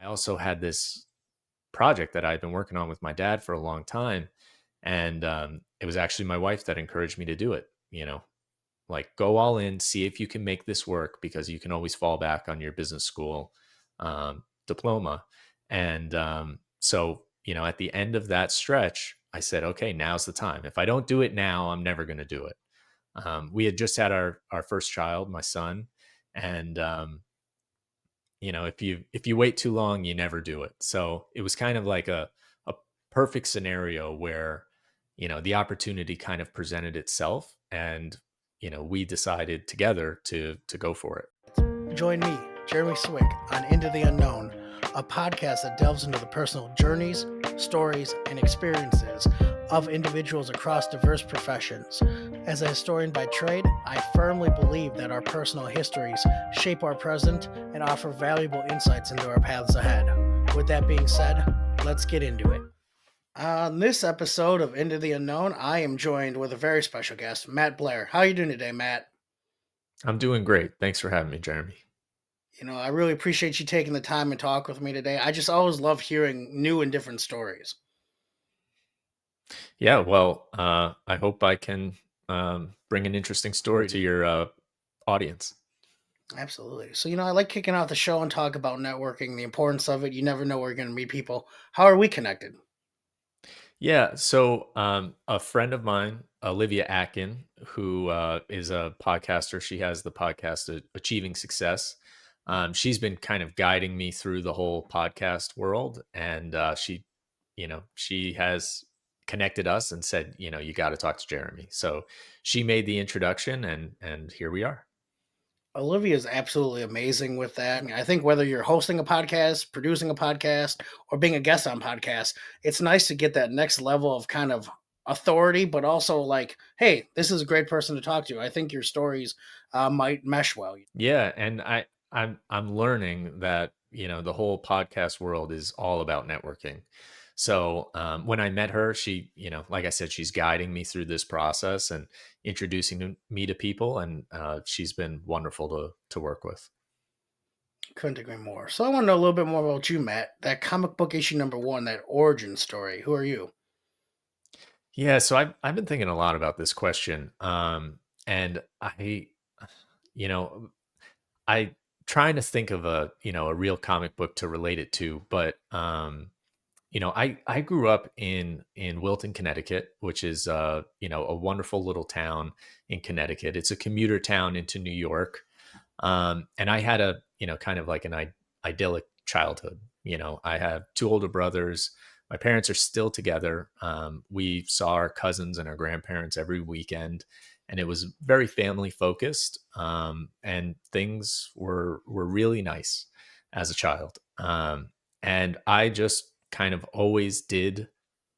I also had this project that I'd been working on with my dad for a long time. And it was actually my wife that encouraged me to do it. Like go all in, see if you can make this work because you can always fall back on your business school diploma. And at the end of that stretch, I said, okay, now's the time. If I don't do it now, I'm never going to do it. We had just had our first child, my son, and if you wait too long, you never do it. So it was kind of like a perfect scenario where the opportunity kind of presented itself, and we decided together to go for it. Join me, Jeremy Swick, on Into the Unknown, a podcast that delves into the personal journeys, stories, and experiences of individuals across diverse professions. As a historian by trade, I firmly believe that our personal histories shape our present and offer valuable insights into our paths ahead. With that being said, let's get into it. On this episode of Into the Unknown, I am joined with a very special guest, Matt Blair. How are you doing today, Matt? I'm doing great. Thanks for having me, Jeremy. I really appreciate you taking the time and talk with me today. I just always love hearing new and different stories. Yeah, well, I hope I can bring an interesting story to your audience. Absolutely. So, I like kicking off the show and talk about networking, the importance of it. You never know where you're going to meet people. How are we connected? Yeah, so a friend of mine, Olivia Atkin, who is a podcaster, she has the podcast Achieving Success. She's been kind of guiding me through the whole podcast world, and she has connected us and said, you got to talk to Jeremy. So she made the introduction, and here we are. Olivia is absolutely amazing with that. I think whether you're hosting a podcast, producing a podcast, or being a guest on podcasts, it's nice to get that next level of kind of authority, but also like, hey, this is a great person to talk to. I think your stories might mesh well. Yeah, and I'm learning that the whole podcast world is all about networking. So when I met her, she like I said, she's guiding me through this process and introducing me to people, and she's been wonderful to work with. Couldn't agree more. So I want to know a little bit more about you, Matt. That comic book issue number one, that origin story. Who are you? Yeah, so I've been thinking a lot about this question, and you know I trying to think of a real comic book to relate it to, but I grew up in Wilton, Connecticut, which is a wonderful little town in Connecticut. It's a commuter town into New York. And I had a kind of like an idyllic childhood. I have two older brothers. My parents are still together. We saw our cousins and our grandparents every weekend, and it was very family focused. And things were really nice as a child. And I just kind of always did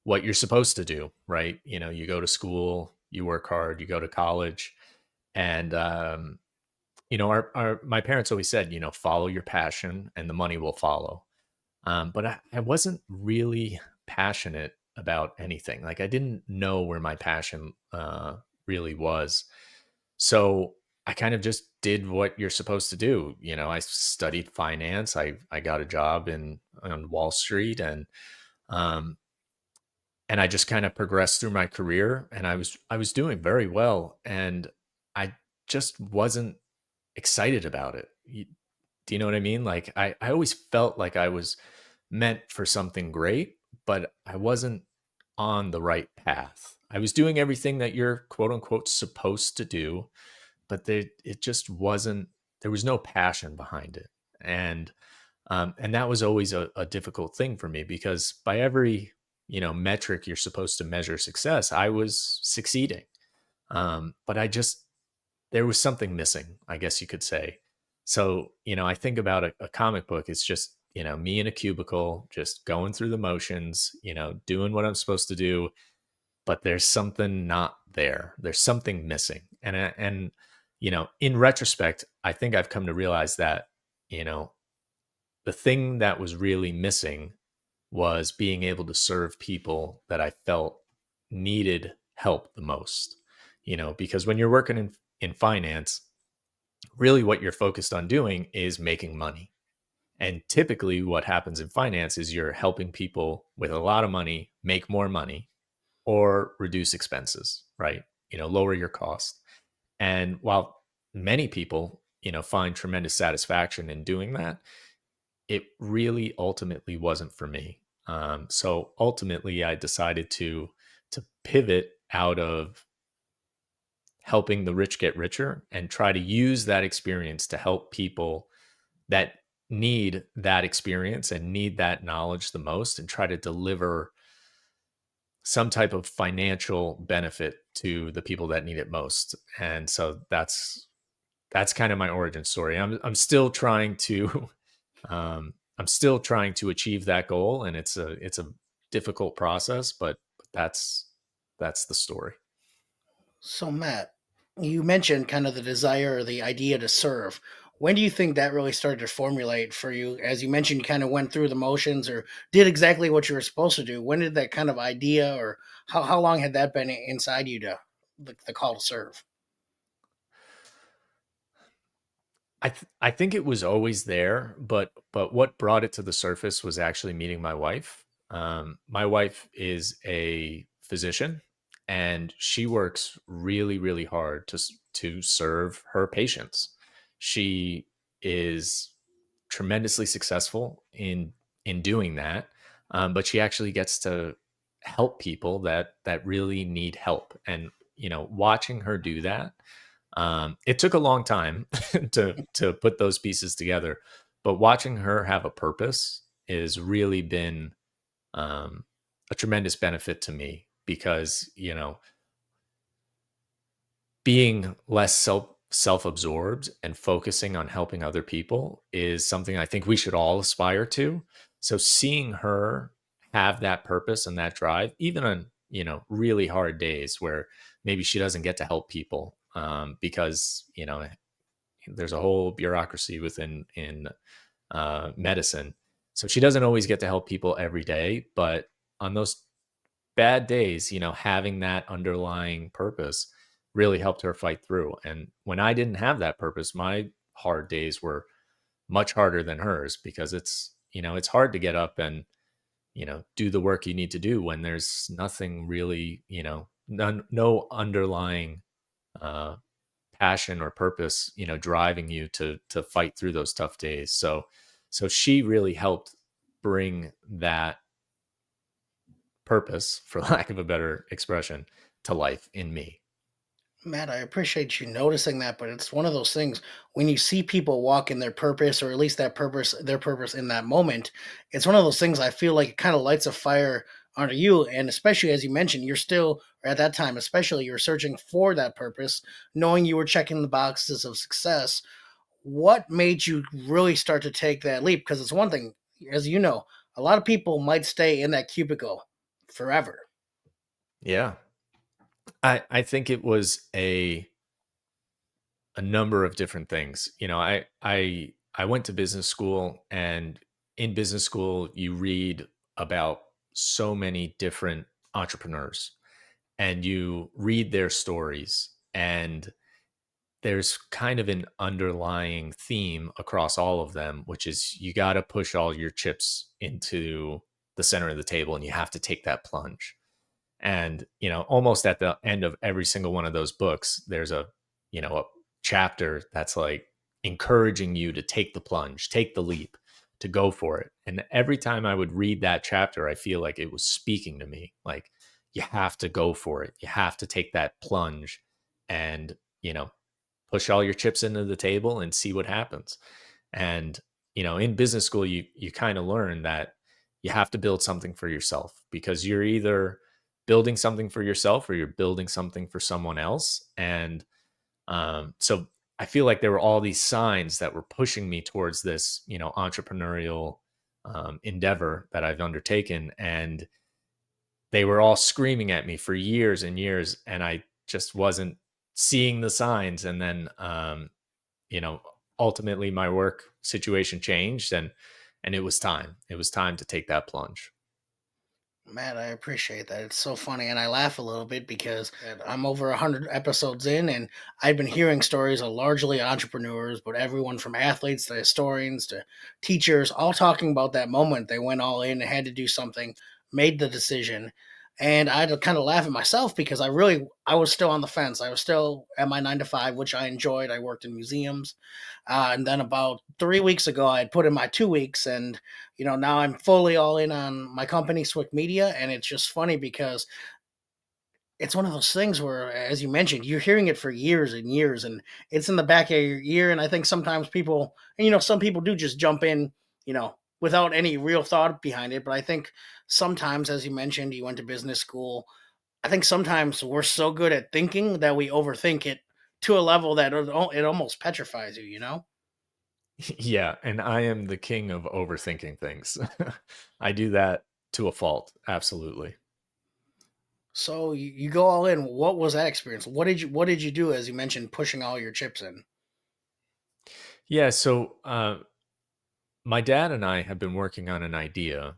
what you're supposed to do, right? You go to school, you work hard, you go to college, and our my parents always said, follow your passion and the money will follow. But I wasn't really passionate about anything. Like I didn't know where my passion really was. So I kind of just did what you're supposed to do. I studied finance. I got a job in on Wall Street, um, and I just kind of progressed through my career, and I was doing very well, and I just wasn't excited about it. Do you know what I mean? Like I always felt like I was meant for something great, but I wasn't on the right path. I was doing everything that you're quote unquote supposed to do, but it just wasn't, there was no passion behind it. And that was always a difficult thing for me because by every, metric you're supposed to measure success, I was succeeding. But there was something missing, I guess you could say. So, I think about a comic book, it's just, me in a cubicle, just going through the motions, doing what I'm supposed to do, but there's something not there. There's something missing. And in retrospect, I think I've come to realize that, you know, the thing that was really missing was being able to serve people that I felt needed help the most. Because when you're working in finance, really what you're focused on doing is making money. And typically, what happens in finance is you're helping people with a lot of money make more money or reduce expenses, right? Lower your cost. And while many people, find tremendous satisfaction in doing that, it really ultimately wasn't for me. So ultimately, I decided to pivot out of helping the rich get richer and try to use that experience to help people that need that experience and need that knowledge the most, and try to deliver some type of financial benefit to the people that need it most. And so that's kind of my origin story. I'm still trying to I'm still trying to achieve that goal, and it's a difficult process, but that's the story. So, Matt, you mentioned kind of the desire or the idea to serve. When do you think that really started to formulate for you? As you mentioned, you kind of went through the motions or did exactly what you were supposed to do. When did that kind of idea, or how long had that been inside you to the call to serve? I think it was always there, but what brought it to the surface was actually meeting my wife. My wife is a physician, and she works really, really hard to serve her patients. She is tremendously successful in doing that, but she actually gets to help people that really need help. And watching her do that, it took a long time to put those pieces together, but watching her have a purpose has really been um, a tremendous benefit to me, because being less self-absorbed and focusing on helping other people is something I think we should all aspire to. So seeing her have that purpose and that drive, even on really hard days where maybe she doesn't get to help people, because there's a whole bureaucracy within in medicine, so she doesn't always get to help people every day. But on those bad days, having that underlying purpose really helped her fight through. And when I didn't have that purpose, my hard days were much harder than hers, because it's hard to get up and do the work you need to do when there's nothing really, no underlying uh, passion or purpose, driving you to fight through those tough days. So she really helped bring that purpose, for lack of a better expression, to life in me. Matt, I appreciate you noticing that, but it's one of those things when you see people walk in their purpose, or at least their purpose in that moment, it's one of those things I feel like it kind of lights a fire under you. And especially as you mentioned, you're still, or at that time, especially you're searching for that purpose, knowing you were checking the boxes of success. What made you really start to take that leap? Because it's one thing, as you know, a lot of people might stay in that cubicle forever. Yeah. I think it was a number of different things. I went to business school, and in business school you read about so many different entrepreneurs, and you read their stories, and there's kind of an underlying theme across all of them, which is you got to push all your chips into the center of the table, and you have to take that plunge. And almost at the end of every single one of those books, there's a chapter that's like encouraging you to take the plunge, take the leap, to go for it. And every time I would read that chapter, I feel like it was speaking to me, like, you have to go for it, you have to take that plunge, and push all your chips into the table and see what happens. And in business school, you kind of learn that you have to build something for yourself, because you're either building something for yourself or you're building something for someone else. And so I feel like there were all these signs that were pushing me towards this entrepreneurial endeavor that I've undertaken, and they were all screaming at me for years and years, and I just wasn't seeing the signs. And then you know ultimately my work situation changed, and it was time to take that plunge. Man, I appreciate that. It's so funny, and I laugh a little bit because I'm over 100 episodes in, and I've been hearing stories of largely entrepreneurs, but everyone from athletes to historians to teachers, all talking about that moment they went all in and had to do something, made the decision, and I had to kind of laugh at myself because I was still on the fence. I was still at my 9 to 5, which I enjoyed. I worked in museums, and then about 3 weeks ago, I had put in my 2 weeks, and now I'm fully all in on my company, Swick Media, and it's just funny because it's one of those things where, as you mentioned, you're hearing it for years and years, and it's in the back of your ear. And I think sometimes people, and some people do just jump in, without any real thought behind it. But I think sometimes, as you mentioned, you went to business school. I think sometimes we're so good at thinking that we overthink it to a level that it almost petrifies you, you know? Yeah, and I am the king of overthinking things. I do that to a fault, absolutely. So you go all in. What was that experience? What did you do, as you mentioned, pushing all your chips in? Yeah, so my dad and I have been working on an idea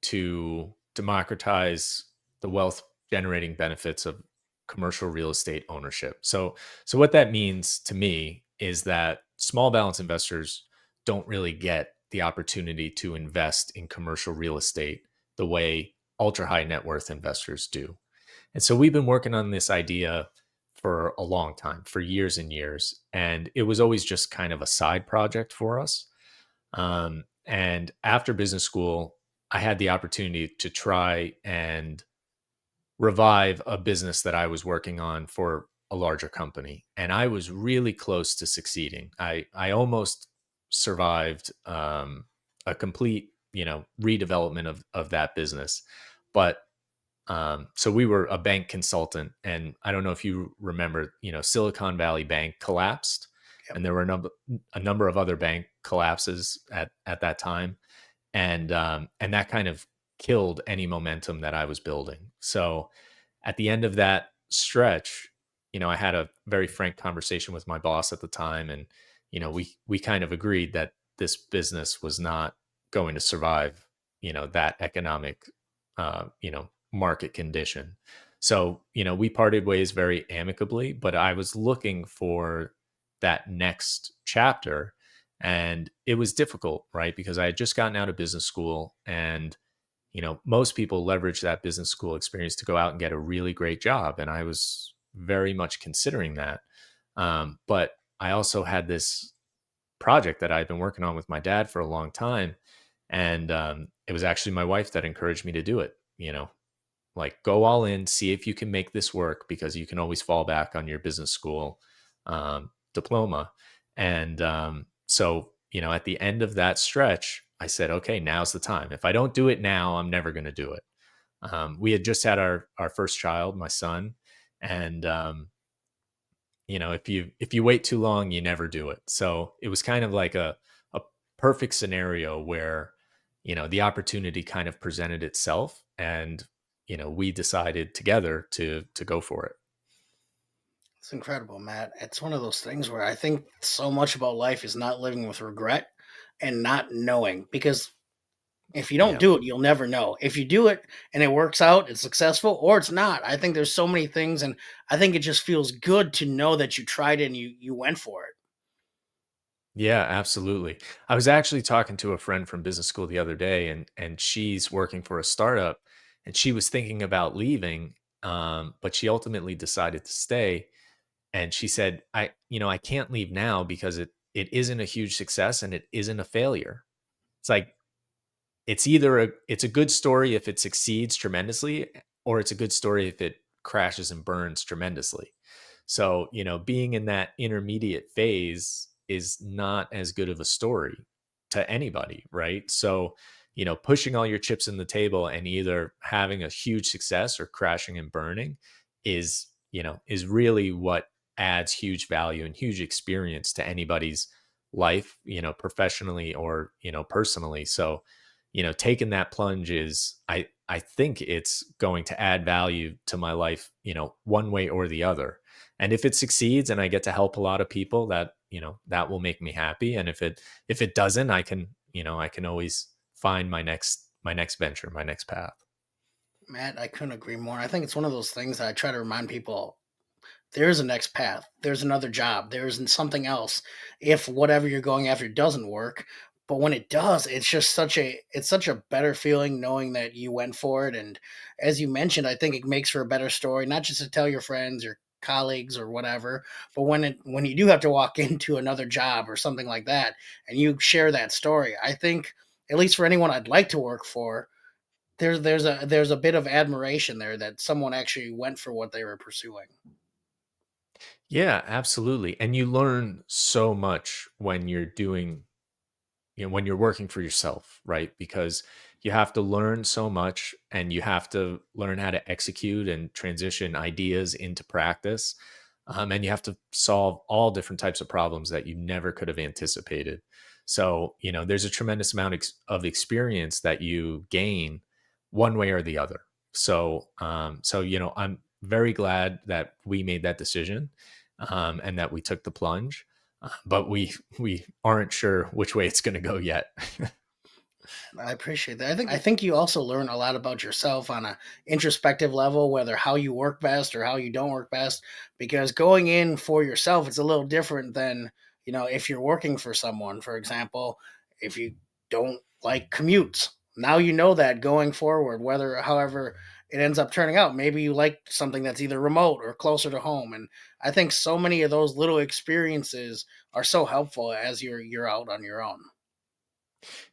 to democratize the wealth generating benefits of commercial real estate ownership. So what that means to me is that small balance investors don't really get the opportunity to invest in commercial real estate the way ultra high net worth investors do. And so we've been working on this idea for a long time, for years and years, and it was always just kind of a side project for us. And after business school, I had the opportunity to try and revive a business that I was working on for a larger company. And I was really close to succeeding. I almost survived a complete, redevelopment of that business. But so we were a bank consultant, and I don't know if you remember, Silicon Valley Bank collapsed, Yep. and there were a number of other bank collapses at that time, and that kind of killed any momentum that I was building. So at the end of that stretch, I had a very frank conversation with my boss at the time, and we kind of agreed that this business was not going to survive, that economic, market condition. So, we parted ways very amicably, but I was looking for that next chapter, and it was difficult, right? Because I had just gotten out of business school, and most people leverage that business school experience to go out and get a really great job. And I was very much considering that. But I also had this project that I'd been working on with my dad for a long time. And it was actually my wife that encouraged me to do it. Like, go all in, see if you can make this work, because you can always fall back on your business school diploma. And so, at the end of that stretch, I said, okay, now's the time. If I don't do it now, I'm never going to do it. We had just had our first child, my son, and if you wait too long, you never do it. So it was kind of like a perfect scenario where the opportunity kind of presented itself, and we decided together to go for it. It's incredible, Matt. It's one of those things where I think so much about life is not living with regret and not knowing. Because if you don't Yeah. do it, you'll never know. If you do it and it works out, it's successful, or it's not. I think there's so many things, and I think it just feels good to know that you tried it and you went for it. Yeah, absolutely. I was actually talking to a friend from business school the other day, and she's working for a startup, and she was thinking about leaving, but she ultimately decided to stay. And she said, I can't leave now because it isn't a huge success and it isn't a failure. It's like, it's a good story if it succeeds tremendously, or it's a good story if it crashes and burns tremendously. So, being in that intermediate phase is not as good of a story to anybody, right? So, pushing all your chips in the table and either having a huge success or crashing and burning is really what adds huge value and huge experience to anybody's life, professionally or, personally. So, taking that plunge is, I think it's going to add value to my life, one way or the other. And if it succeeds and I get to help a lot of people, that will make me happy. And if it doesn't, I can always find my next venture, my next path. Matt, I couldn't agree more. I think it's one of those things that I try to remind people there is a next path. There's another job. There's something else. If whatever you're going after doesn't work, but when it does, it's such a better feeling knowing that you went for it. And as you mentioned, I think it makes for a better story, not just to tell your friends, your colleagues, or whatever, but when you do have to walk into another job or something like that, and you share that story, I think at least for anyone I'd like to work for, there's a bit of admiration there that someone actually went for what they were pursuing. Yeah, absolutely. And you learn so much when you're doing, when you're working for yourself, right? Because you have to learn so much and you have to learn how to execute and transition ideas into practice. And you have to solve all different types of problems that you never could have anticipated. So, there's a tremendous amount of experience that you gain one way or the other. So, I'm very glad that we made that decision, and that we took the plunge, but we aren't sure which way it's going to go yet. I appreciate that. I think you also learn a lot about yourself on a introspective level, whether how you work best or how you don't work best. Because going in for yourself, it's a little different than if you're working for someone. For example, if you don't like commutes, now you know that going forward, whether however it ends up turning out, maybe you like something that's either remote or closer to home. And I think so many of those little experiences are so helpful as you're out on your own.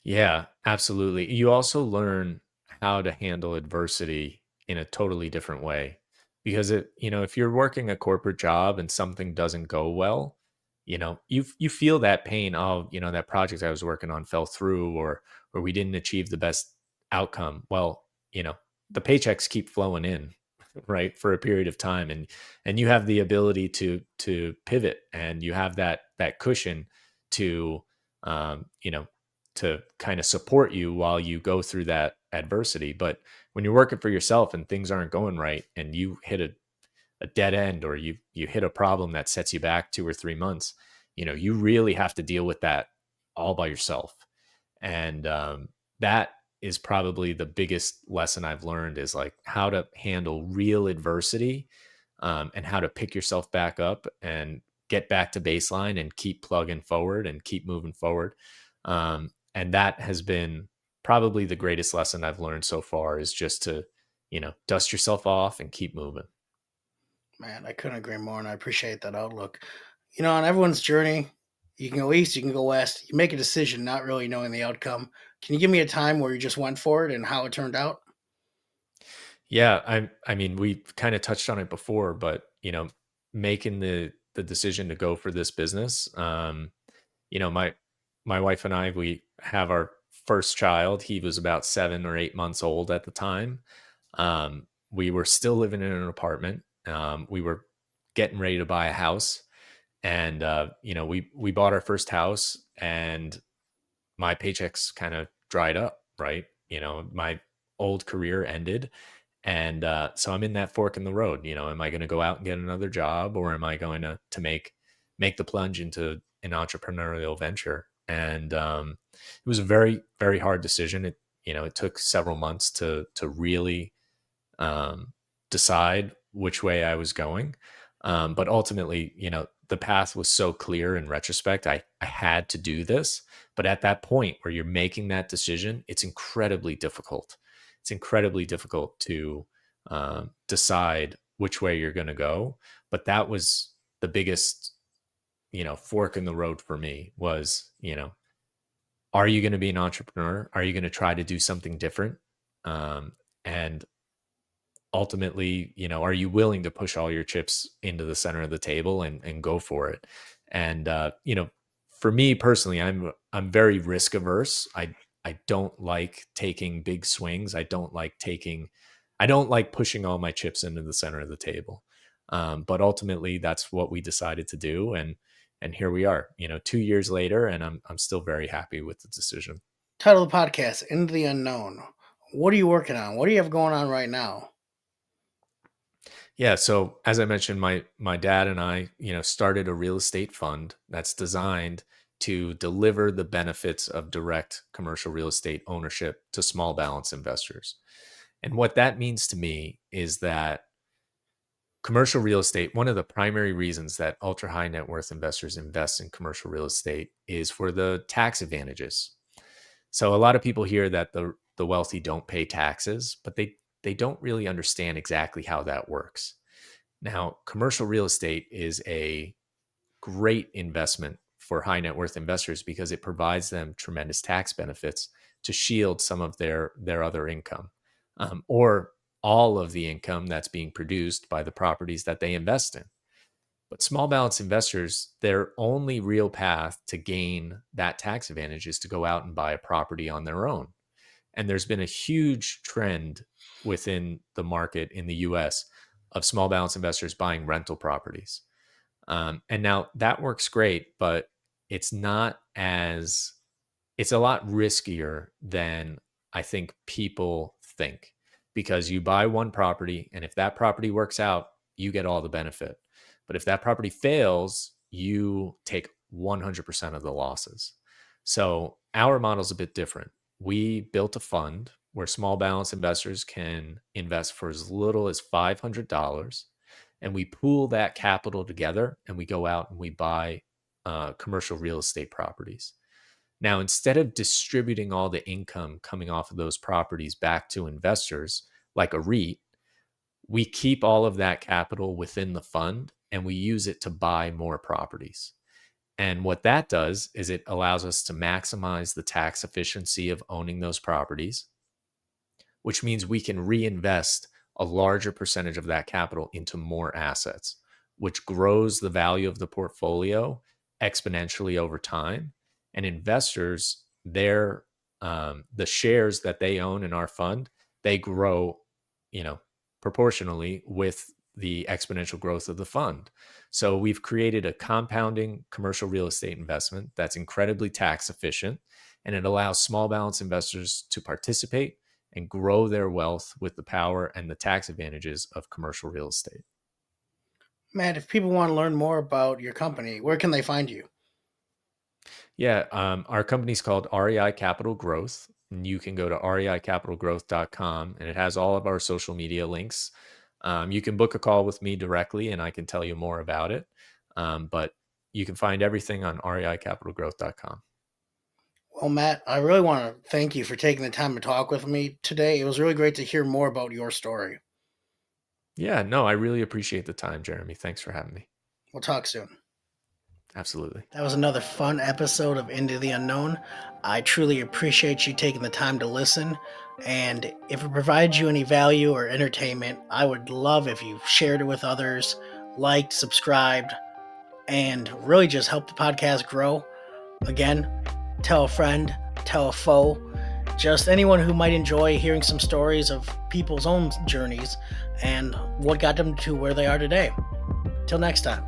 Yeah, absolutely. You also learn how to handle adversity in a totally different way, because if you're working a corporate job and something doesn't go well, you feel that pain of, that project I was working on fell through, or we didn't achieve the best outcome. Well, the paychecks keep flowing in, right, for a period of time, and you have the ability to pivot, and you have that cushion to, um, you know to kind of support you while you go through that adversity. But when you're working for yourself and things aren't going right, and you hit a dead end, or you hit a problem that sets you back 2 or 3 months, you really have to deal with that all by yourself. And that is probably the biggest lesson I've learned, is like how to handle real adversity, and how to pick yourself back up and get back to baseline and keep plugging forward and keep moving forward. And that has been probably the greatest lesson I've learned so far, is just to, dust yourself off and keep moving. Man, I couldn't agree more, and I appreciate that outlook. On everyone's journey, you can go east, you can go west. You make a decision not really knowing the outcome. Can you give me a time where you just went for it and how it turned out? Yeah, I mean, we kind of touched on it before, but making the decision to go for this business, my wife and I, we have our first child. He was about 7 or 8 months old at the time. We were still living in an apartment. We were getting ready to buy a house, and we bought our first house, and my paychecks kind of dried up. Right, my old career ended, and so I'm in that fork in the road. Am I going to go out and get another job, or am I going to make the plunge into an entrepreneurial venture? And it was a very, very hard decision. It took several months to really, um, decide which way I was going. But ultimately, the path was so clear in retrospect. I had to do this. But at that point where you're making that decision, it's incredibly difficult. It's incredibly difficult to, decide which way you're going to go. But that was the biggest, fork in the road for me, was, are you going to be an entrepreneur? Are you going to try to do something different? And ultimately, are you willing to push all your chips into the center of the table and go for it? And for me personally, I'm very risk averse. I don't like taking big swings. I don't like pushing all my chips into the center of the table. But ultimately, that's what we decided to do, and here we are, 2 years later, and I'm still very happy with the decision. Title of the podcast: Into the Unknown. What are you working on? What do you have going on right now? Yeah, so as I mentioned, my dad and I, started a real estate fund that's designed to deliver the benefits of direct commercial real estate ownership to small balance investors. And what that means to me is that commercial real estate, one of the primary reasons that ultra high net worth investors invest in commercial real estate is for the tax advantages. So a lot of people hear that the wealthy don't pay taxes, but they don't really understand exactly how that works. Now, commercial real estate is a great investment for high net worth investors because it provides them tremendous tax benefits to shield some of their other income, or all of the income that's being produced by the properties that they invest in. But small balance investors, their only real path to gain that tax advantage is to go out and buy a property on their own. And there's been a huge trend within the market in the US of small balance investors buying rental properties. And now that works great, but it's not as it's a lot riskier than I think people think, because you buy one property and if that property works out, you get all the benefit. But if that property fails, you take 100% of the losses. So our model is a bit different. We built a fund where small balance investors can invest for as little as $500, and we pool that capital together and we go out and we buy commercial real estate properties. Now, instead of distributing all the income coming off of those properties back to investors like a REIT, we keep all of that capital within the fund and we use it to buy more properties. And what that does is it allows us to maximize the tax efficiency of owning those properties, which means we can reinvest a larger percentage of that capital into more assets, which grows the value of the portfolio exponentially over time. And investors, the shares that they own in our fund, they grow, you know, proportionally with the exponential growth of the fund. So we've created a compounding commercial real estate investment that's incredibly tax efficient, and it allows small balance investors to participate and grow their wealth with the power and the tax advantages of commercial real estate. Matt, if people want to learn more about your company, where can they find you? Yeah, our company's called REI Capital Growth. And you can go to reicapitalgrowth.com and it has all of our social media links. You can book a call with me directly and I can tell you more about it. But you can find everything on reicapitalgrowth.com. Well, Matt, I really want to thank you for taking the time to talk with me today. It was really great to hear more about your story. Yeah, no, I really appreciate the time, Jeremy. Thanks for having me. We'll talk soon. Absolutely. That was another fun episode of Into the Unknown. I truly appreciate you taking the time to listen. And if it provides you any value or entertainment, I would love if you shared it with others, liked, subscribed, and really just help the podcast grow. Again, tell a friend, tell a foe, just anyone who might enjoy hearing some stories of people's own journeys and what got them to where they are today. Till next time.